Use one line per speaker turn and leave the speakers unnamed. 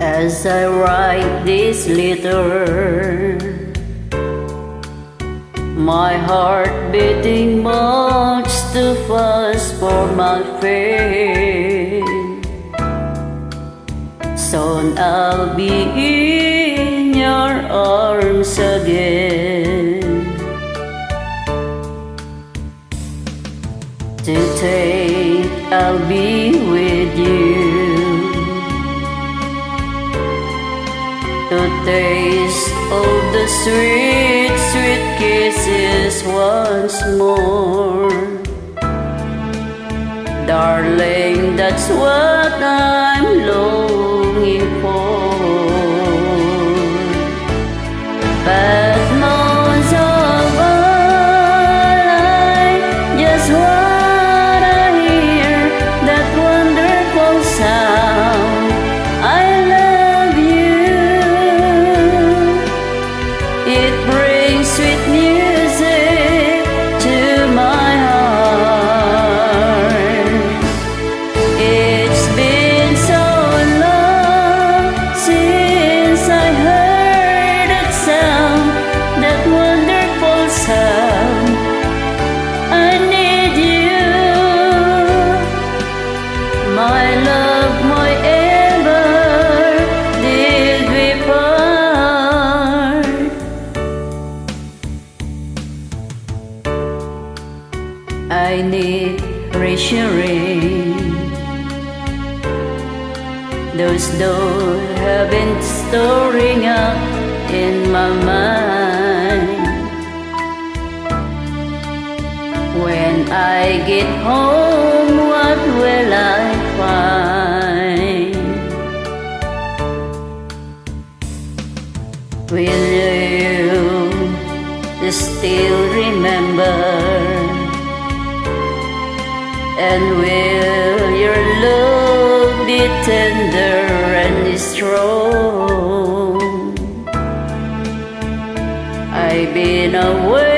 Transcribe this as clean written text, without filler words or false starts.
As I write this letter, my heart beating much too fast for my friend. Soon I'll be in your arms again. Today I'll be with you to taste all the sweet, sweet kisses once more. Darling, that's what I'm longing for. But most of all, I just wanna hear that wonderful sound, I love you. It brings sweet music to my heart. It's been so long since I heard that sound, that wonderful sound. I need you, my love, my ever did we part. I need reassuring. Those doors have been storing up in my mind. When I get home, what will I find? Will you still remember? And will your love be tender and strong? I've been away